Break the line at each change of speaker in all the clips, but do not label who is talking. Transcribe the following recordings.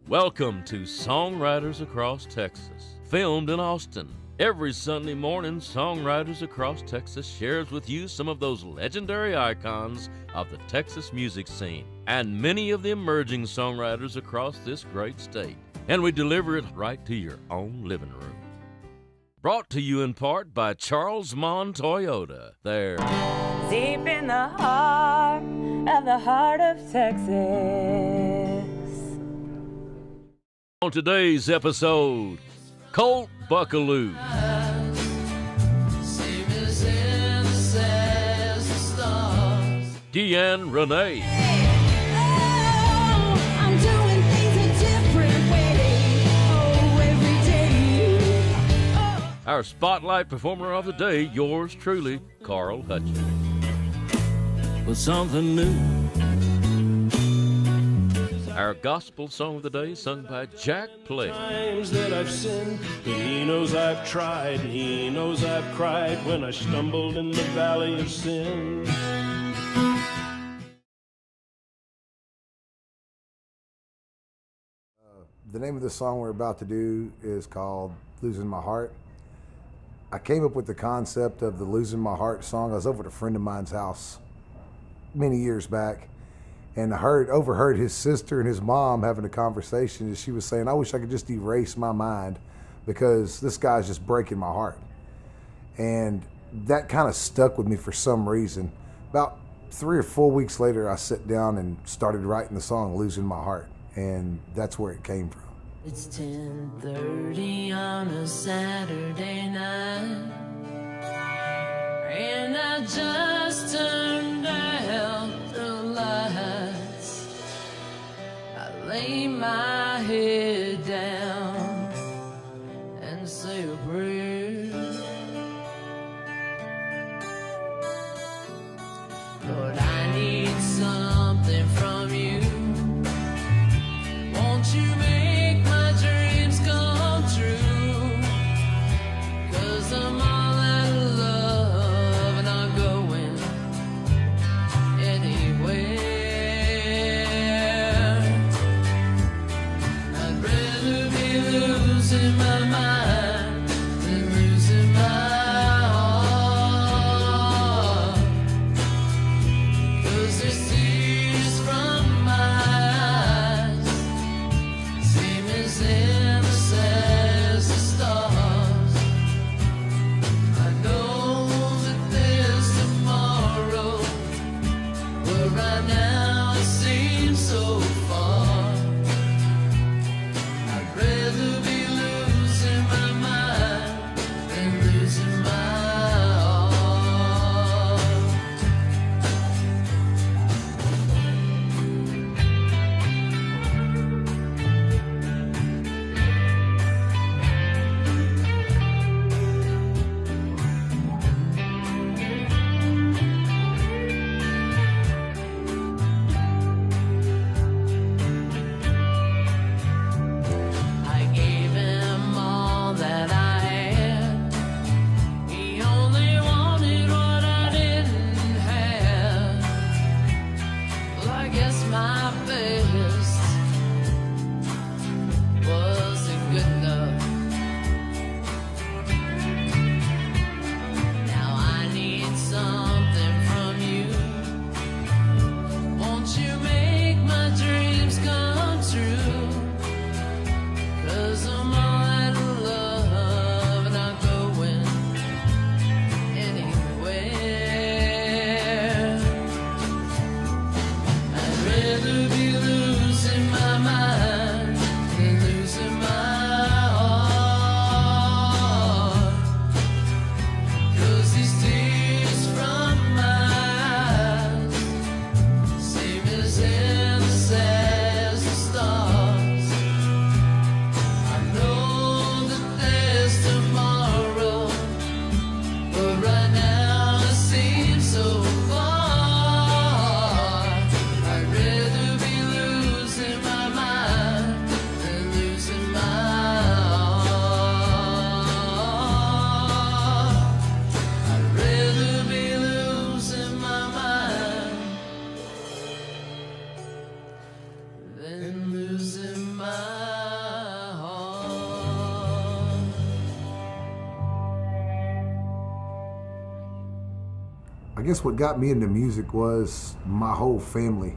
Welcome to Songwriters Across Texas, filmed in Austin. Every Sunday morning, Songwriters Across Texas shares with you some of those legendary icons of the Texas music scene and many of the emerging songwriters across this great state. And we deliver it right to your own living room. Brought to you in part by Charles Mon Toyota. There.
Deep in the heart of Texas.
On today's episode, Colt Buckaloo. Deanne Renee.
I'm doing things a different way. Oh, every day.
Our spotlight performer of the day, yours truly, Carl Hutchins. With something new. Our gospel song of the day, sung by Jack Play.
Times that I've sinned, but he knows I've tried, he knows I've cried when I stumbled in the valley of sin.
The name of the song we're about to do is called Losing My Heart. I came up with the concept of the Losing My Heart song. I was over at a friend of mine's house many years back, and I overheard his sister and his mom having a conversation, and she was saying, I wish I could just erase my mind because this guy's just breaking my heart. And that kind of stuck with me for some reason. About 3 or 4 weeks later, I sat down and started writing the song Losing My Heart, and that's where it came from.
It's 10:30 on a Saturday night, and I just turned out the lights. I lay my head down and say a prayer. Lord, I need something from you. Won't you make my dreams come true? 'Cause I'm all out of love and I'm going anywhere. I'd rather be losing my mind than losing my heart. 'Cause there's tears from my eyes, same as endless as the stars. I know that there's tomorrow, but right now it seems so far. I'd rather be losing my
guess what got me into music was my whole family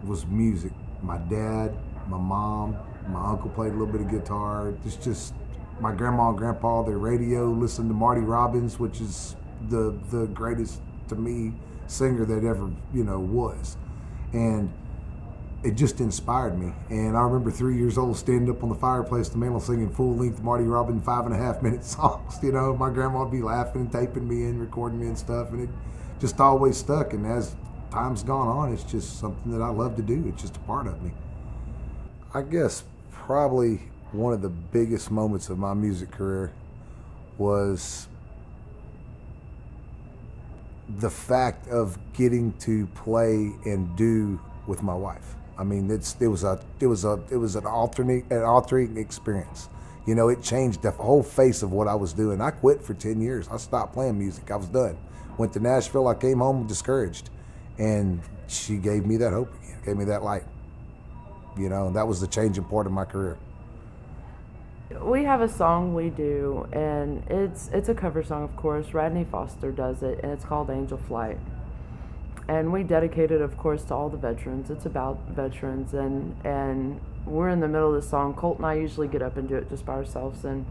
was music. My dad, my mom, my uncle played a little bit of guitar. It's just my grandma and grandpa, their radio, listened to Marty Robbins, which is the greatest, to me, singer that ever, was. And it just inspired me. And I remember 3 years old standing up on the fireplace, the mantel, singing full-length Marty Robbins 5.5-minute songs. My grandma would be laughing and taping me and recording me and stuff, and it just always stuck. And as time's gone on, it's just something that I love to do. It's just a part of me. I guess probably one of the biggest moments of my music career was the fact of getting to play and do with my wife. I mean, it was an altering experience. It changed the whole face of what I was doing. I quit for 10 years. I stopped playing music. I was done. Went to Nashville. I came home discouraged, and she gave me that hope again, gave me that light. That was the changing part of my career.
We have a song we do, and it's a cover song, of course. Radney Foster does it, and it's called Angel Flight. And we dedicate it, of course, to all the veterans. It's about veterans, and we're in the middle of the song. Colt and I usually get up and do it just by ourselves, and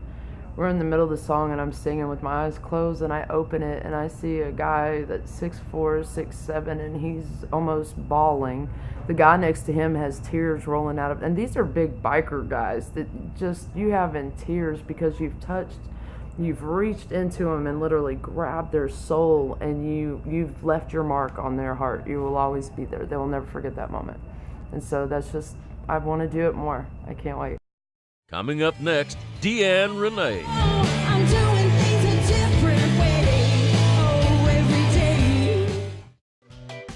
we're in the middle of the song, and I'm singing with my eyes closed, and I open it, and I see a guy that's 6'4", 6'7", and he's almost bawling. The guy next to him has tears rolling out of, and these are big biker guys that just, you have in tears because you've reached into them and literally grabbed their soul, and you've left your mark on their heart. You will always be there. They will never forget that moment. And so that's just, I want to do it more. I can't wait.
Coming up next, Deanne Renee.
I'm doing things a different way. Oh, every day.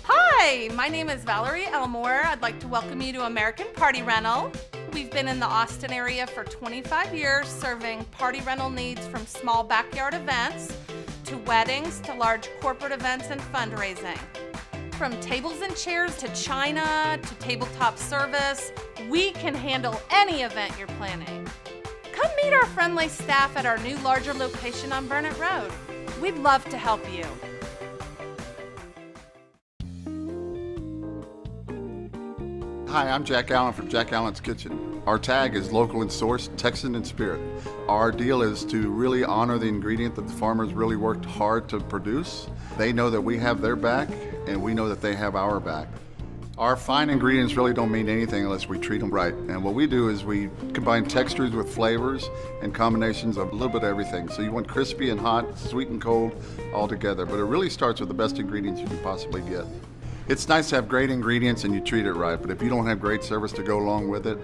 Hi, my name is Valerie Elmore. I'd like to welcome you to American Party Rental. We've been in the Austin area for 25 years, serving party rental needs from small backyard events to weddings to large corporate events and fundraising. From tables and chairs to china to tabletop service, we can handle any event you're planning. Come meet our friendly staff at our new larger location on Burnett Road. We'd love to help you.
Hi, I'm Jack Allen from Jack Allen's Kitchen. Our tag is local in source, Texan in spirit. Our deal is to really honor the ingredient that the farmers really worked hard to produce. They know that we have their back, and we know that they have our back. Our fine ingredients really don't mean anything unless we treat them right. And what we do is we combine textures with flavors and combinations of a little bit of everything. So you want crispy and hot, sweet and cold, all together. But it really starts with the best ingredients you can possibly get. It's nice to have great ingredients and you treat it right, but if you don't have great service to go along with it,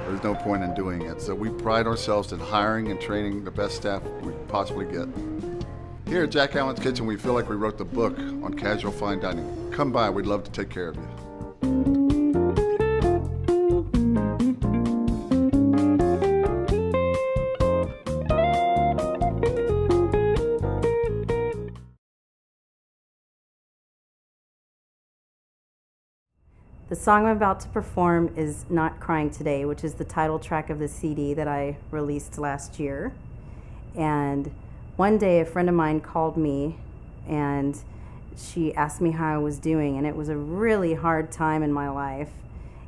there's no point in doing it. So we pride ourselves in hiring and training the best staff we possibly get. Here at Jack Allen's Kitchen, we feel like we wrote the book on casual fine dining. Come by, we'd love to take care of you.
The song I'm about to perform is Not Crying Today, which is the title track of the CD that I released last year. And one day a friend of mine called me and she asked me how I was doing, and it was a really hard time in my life.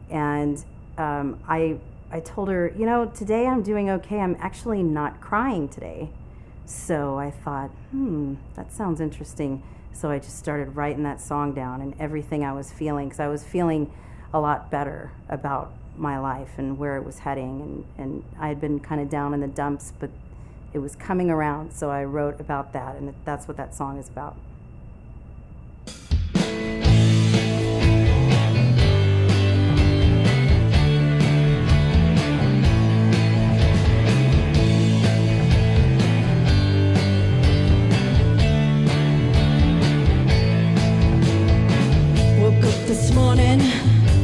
And I told her, today I'm doing okay. I'm actually not crying today. So I thought, that sounds interesting. So I just started writing that song down and everything I was feeling, because I was feeling a lot better about my life and where it was heading. And I had been kind of down in the dumps, but it was coming around. So I wrote about that, and that's what that song is about.
This morning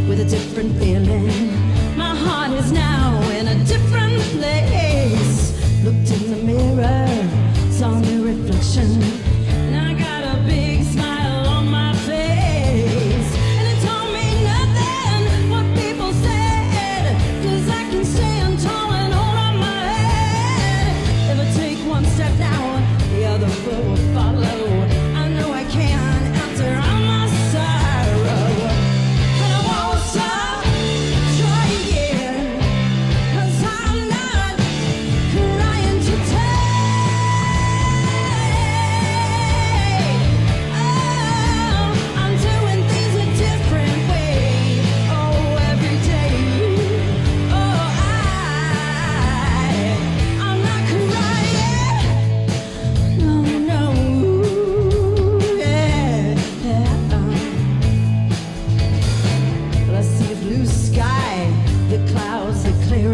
with a different feeling. My heart is now in a different place. Looked in the mirror, saw my reflection, and I got a big smile on my face. And it told me nothing what people said, 'cause I can stand tall and hold on my head. If I take one step now, the other will follow. I know I can.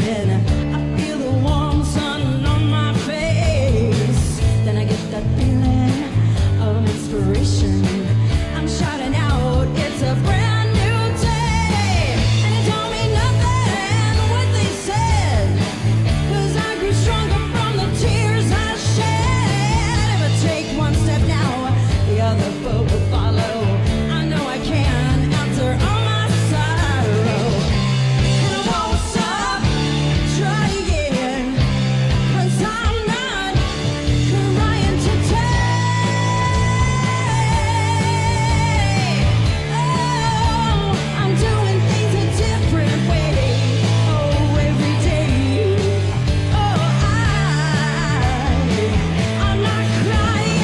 staring. I feel the warm sun on my face. Then I get that feeling of inspiration. I'm shouting out, it's a brand new day. And it told me nothing what they said, 'cause I grew stronger from the tears I shed. If I take one step now, the other foot will follow. I know I can after all my sorrow. And I won't stop trying, 'cause I'm not crying today. Oh, I'm doing things a different way. Oh, every day. Oh, I'm not crying.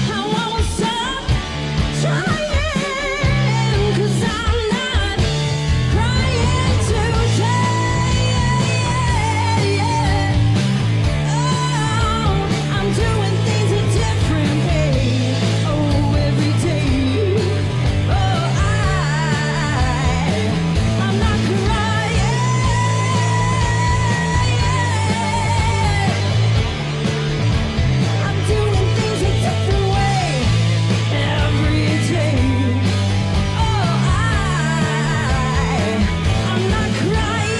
I won't stop trying, 'cause I'm not crying today. Oh, I'm doing things a different way. Oh, every day. Oh, I'm not crying. I'm doing things a different way every day. Oh, I'm not crying.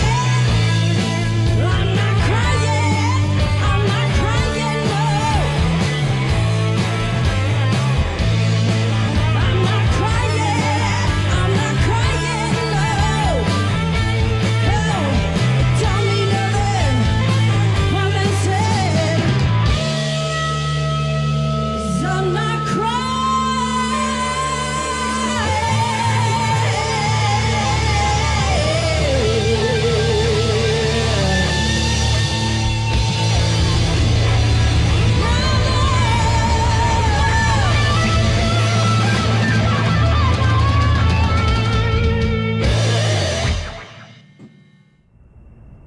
I'm not crying. I'm not crying, no. I'm not crying. I'm not crying, no. Oh, tell me nothing what they said. 'Cause I'm not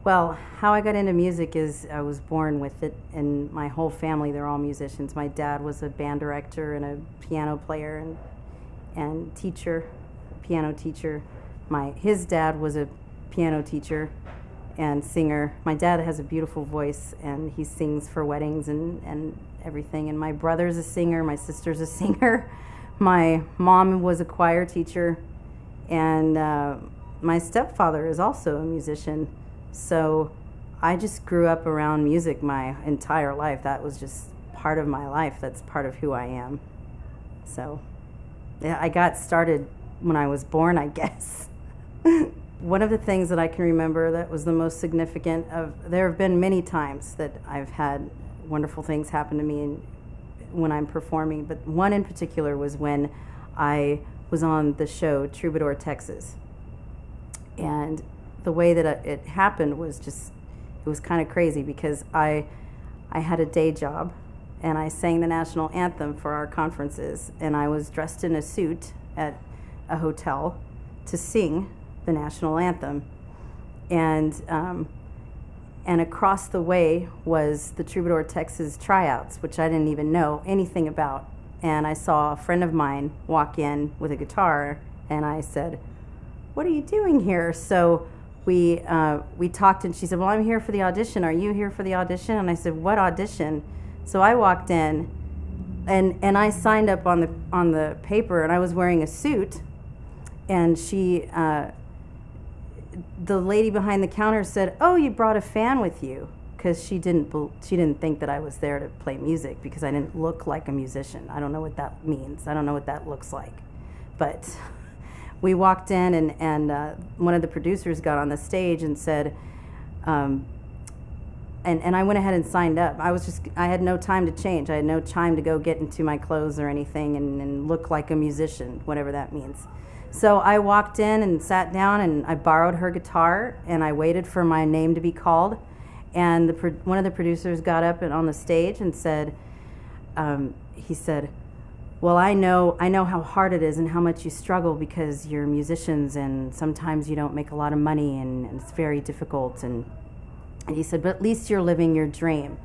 Well, how I got into music is I was born with it, and my whole family, they're all musicians. My dad was a band director and a piano player and teacher, piano teacher. His dad was a piano teacher and singer. My dad has a beautiful voice, and he sings for weddings and everything. And my brother's a singer, my sister's a singer. My mom was a choir teacher, and my stepfather is also a musician. So I just grew up around music my entire life. That was just part of my life. That's part of who I am. So yeah, I got started when I was born, I guess. One of the things that I can remember that was the most significant there have been many times that I've had wonderful things happen to me when I'm performing, but one in particular was when I was on the show Troubadour, Texas. And the way that it happened was just, it was kind of crazy because I had a day job and I sang the national anthem for our conferences, and I was dressed in a suit at a hotel to sing the national anthem. And across the way was the Troubadour, Texas tryouts, which I didn't even know anything about. And I saw a friend of mine walk in with a guitar, and I said, "What are you doing here?" So we talked, and she said, "Well, I'm here for the audition. Are you here for the audition?" And I said, "What audition?" So I walked in, and I signed up on the paper, and I was wearing a suit, and the lady behind the counter said, "Oh, you brought a fan with you," because she didn't think that I was there to play music because I didn't look like a musician. I don't know what that means. I don't know what that looks like, but. We walked in, and one of the producers got on the stage and said, and I went ahead and signed up. I had no time to change. I had no time to go get into my clothes or anything and look like a musician, whatever that means. So I walked in and sat down, and I borrowed her guitar, and I waited for my name to be called. And one of the producers got up and on the stage and said, he said, well, I know how hard it is and how much you struggle because you're musicians and sometimes you don't make a lot of money and it's very difficult. And he said, but at least you're living your dream.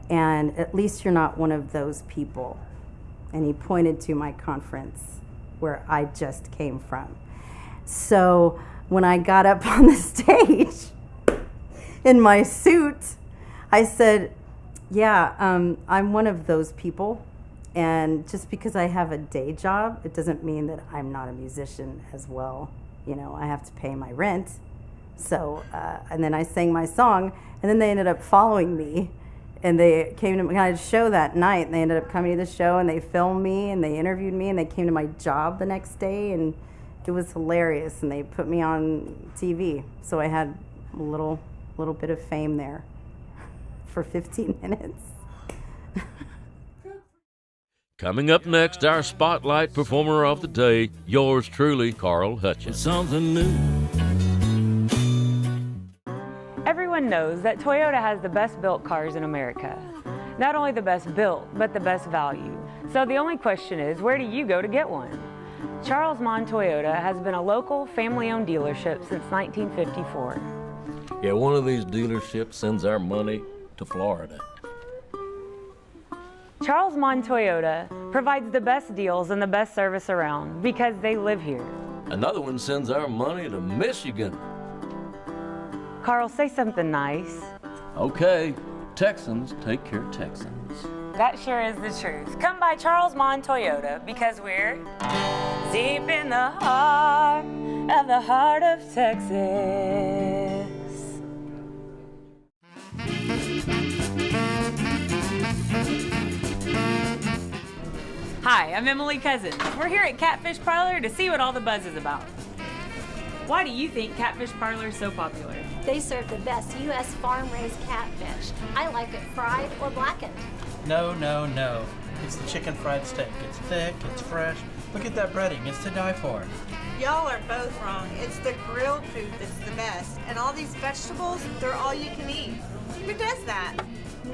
And at least you're not one of those people. And he pointed to my conference where I just came from. So when I got up on the stage in my suit, I said, yeah, I'm one of those people. And just because I have a day job, it doesn't mean that I'm not a musician as well. You know, I have to pay my rent. So, and then I sang my song, and then they ended up following me. And they came to my show that night, and they ended up coming to the show, and they filmed me, and they interviewed me, and they came to my job the next day, and it was hilarious, and they put me on TV. So I had a little bit of fame there for 15 minutes.
Coming up next, our Spotlight Performer of the Day, yours truly, Carl Hutchins.
Something new.
Everyone knows that Toyota has the best built cars in America. Not only the best built, but the best value. So the only question is, where do you go to get one? Charles Mon Toyota has been a local, family-owned dealership since 1954.
Yeah, one of these dealerships sends our money to Florida.
Charles Mon Toyota provides the best deals and the best service around because they live here.
Another one sends our money to Michigan.
Carl, say something nice.
Okay, Texans take care of Texans.
That sure is the truth. Come by Charles Mon Toyota because we're deep in the heart of Texas. Hi, I'm Emily Cousins. We're here at Catfish Parlor to see what all the buzz is about. Why do you think Catfish Parlor is so popular?
They serve the best U.S. farm-raised catfish. I like it fried or blackened.
No, no, no. It's the chicken fried steak. It's thick, it's fresh. Look at that breading, it's to die for.
Y'all are both wrong. It's the grilled food that's the best. And all these vegetables, they're all you can eat. Who does that?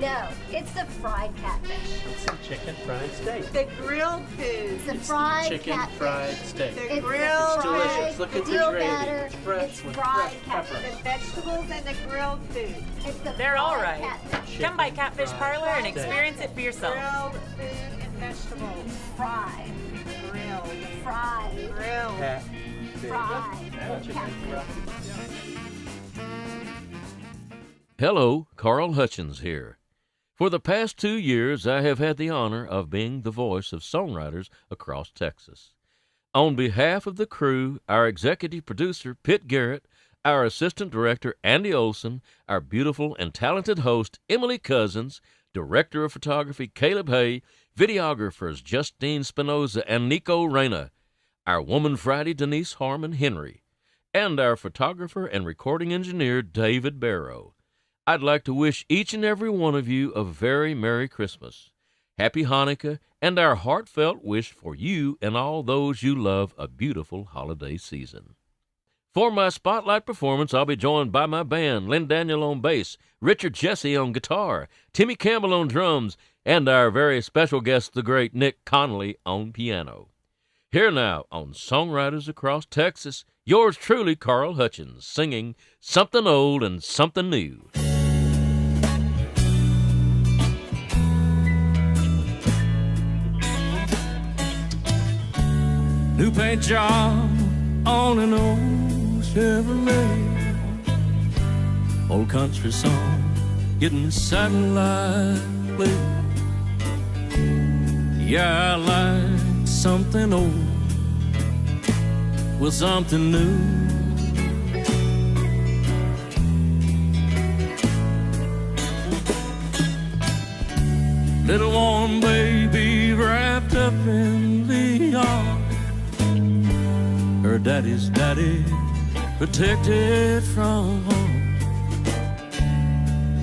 No, it's the fried catfish.
It's the chicken fried steak.
The grilled food.
It's the fried
chicken
catfish.
fried steak.
The grilled
It's delicious. Look at the gravy. It's fresh
It's
with
fried
fresh pepper.
catfish.
The vegetables and the grilled food.
It's the
They're all
fried
right.
catfish.
Come by Catfish Parlor and
steak.
experience it for yourself.
Grilled food and vegetables.
Fried.
Grilled.
Fried.
Grilled.
Fried.
Hello, Carl Hutchins here. For the past 2 years, I have had the honor of being the voice of songwriters across Texas. On behalf of the crew, our executive producer, Pitt Garrett, our assistant director, Andy Olson, our beautiful and talented host, Emily Cousins, director of photography, Caleb Hay, videographers, Justine Spinoza and Nico Reyna, our Woman Friday, Denise Harmon Henry, and our photographer and recording engineer, David Barrow. I'd like to wish each and every one of you a very Merry Christmas, Happy Hanukkah, and our heartfelt wish for you and all those you love a beautiful holiday season. For my spotlight performance, I'll be joined by my band, Lynn Daniel on bass, Richard Jesse on guitar, Timmy Campbell on drums, and our very special guest, the great Nick Connolly, on piano. Here now on Songwriters Across Texas, yours truly, Carl Hutchins, singing Something Old and Something New.
New paint job on an old Chevrolet. Old country song getting satellite play. Yeah, I like something old with something new. Little warm baby wrapped up in the yard. Her daddy's daddy, protected from harm.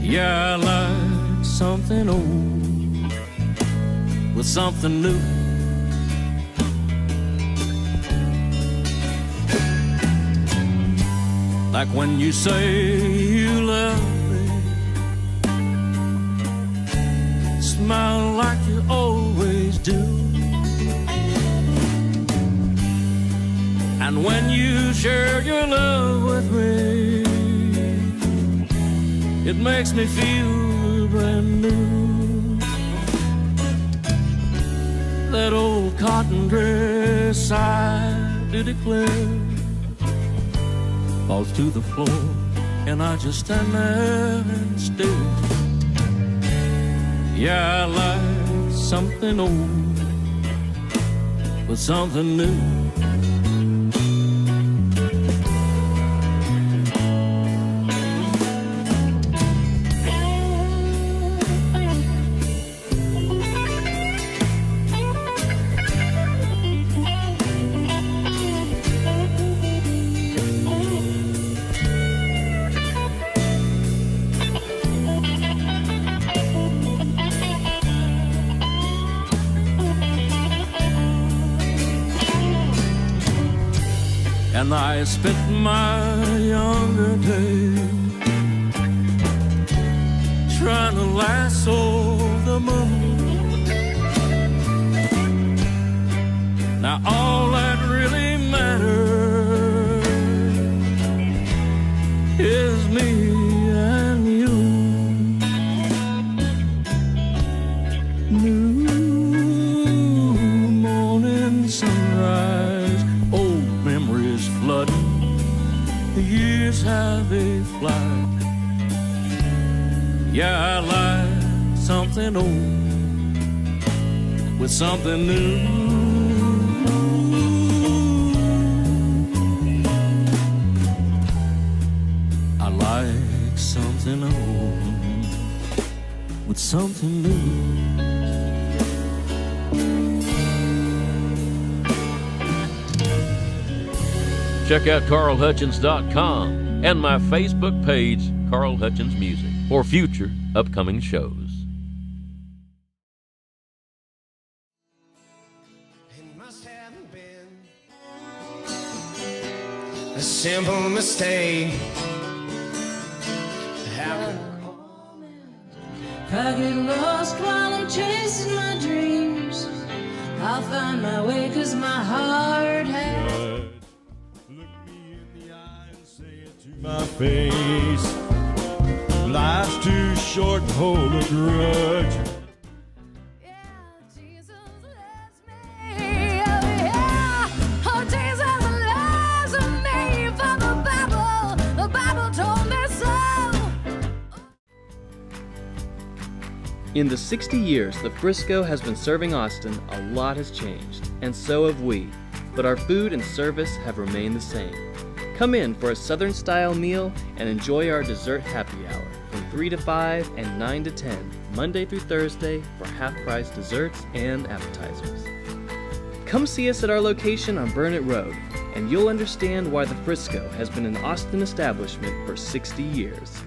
Yeah, I like something old with something new.
like when you say you love me. Smile like you always do. And when you share your love with me, it makes me feel brand new. That old cotton dress, I do declare, falls to the floor, and I just stand there and stare. Yeah, I like something old with something new. And I spent my younger days trying to lasso the moon. Now all that really matters is me and you. New morning sunrise, old memories flooding, the years have a flight. Yeah, I like something old with something new. I like something old with something new.
Check out carlhutchins.com and my Facebook page, Carl Hutchins Music, for future upcoming shows.
It must have been a simple mistake.
If I get lost while I'm chasing my dreams, I'll find my way 'cause my heart has.
Look me in the eye and say it to my face. Life's too short to hold a grudge.
In the 60 years the Frisco has been serving Austin, a lot has changed, and so have we, but our food and service have remained the same. Come in for a Southern-style meal and enjoy our dessert happy hour from 3 to 5 and 9 to 10, Monday through Thursday, for half-price desserts and appetizers. Come see us at our location on Burnett Road, and you'll understand why the Frisco has been an Austin establishment for 60 years.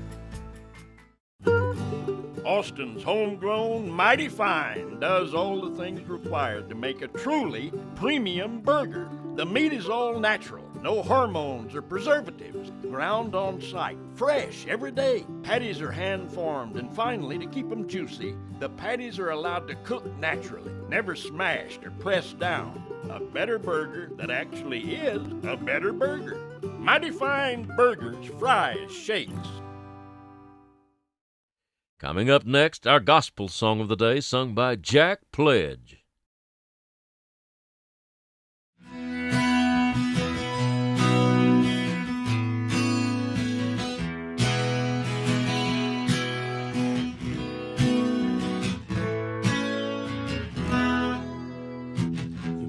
Austin's homegrown, mighty fine, does all the things required to make a truly premium burger. The meat is all natural, no hormones or preservatives, ground on site, fresh every day. Patties are hand-formed, and finally, to keep them juicy, the patties are allowed to cook naturally, never smashed or pressed down. A better burger that actually is a better burger. Mighty fine burgers, fries, shakes.
Coming up next, our gospel song of the day, sung by Jack Pledge.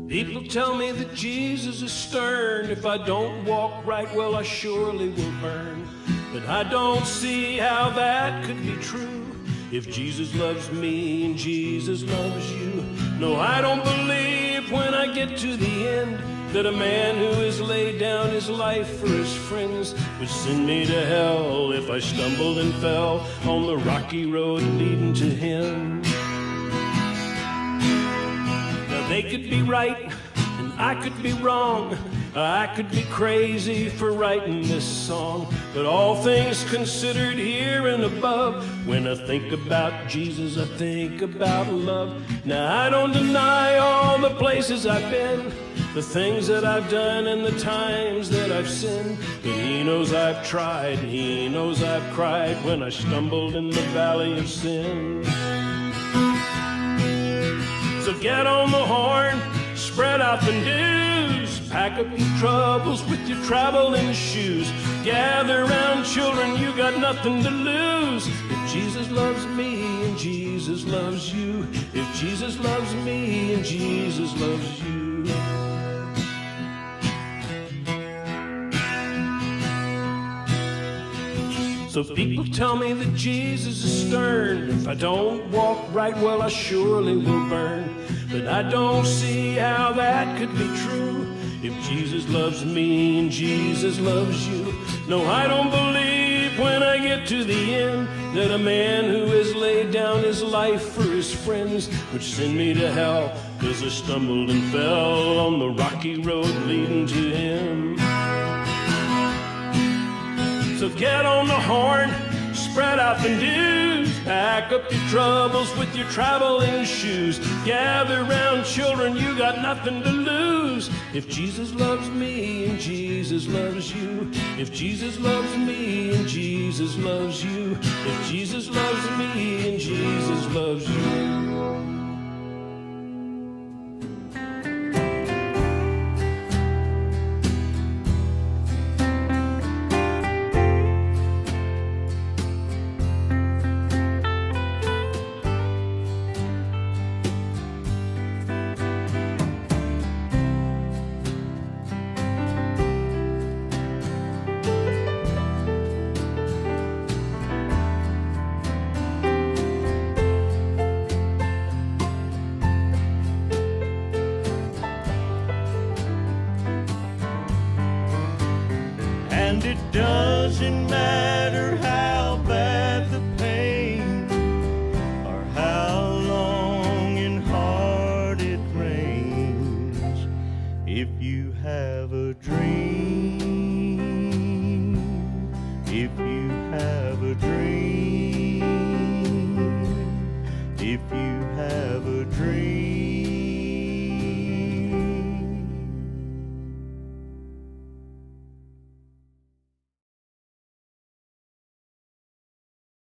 People tell me that Jesus is stern. If I don't walk right, well, I surely will burn. But I don't see how that could be true. If Jesus loves me and Jesus loves you. No, I don't believe when I get to the end that a man who has laid down his life for his friends would send me to hell if I stumbled and fell on the rocky road leading to him. Now they could be right and I could be wrong, I could be crazy for writing this song, but all things considered here and above, when I think about Jesus, I think about love. Now I don't deny all the places I've been, the things that I've done and the times that I've sinned, but he knows I've tried, he knows I've cried when I stumbled in the valley of sin. So get on the horn, spread out the news, pack up your troubles with your traveling shoes. Gather round, children, you got nothing to lose. If Jesus loves me and Jesus loves you, if Jesus loves me and Jesus loves you. So people tell me that Jesus is stern. If I don't walk right, well, I surely will burn. But I don't see how that could be true. If Jesus loves me and Jesus loves you. No, I don't believe when I get to the end that a man who has laid down his life for his friends would send me to hell, 'cause I stumbled and fell on the rocky road leading to him. So get on the horn, spread out the news, pack up your troubles with your traveling shoes. Gather round, children, you got nothing to lose. If Jesus loves me and Jesus loves you, if Jesus loves me and Jesus loves you, if Jesus loves me and Jesus loves you.
And it doesn't matter how bad the pain or how long and hard it rains, if you have a dream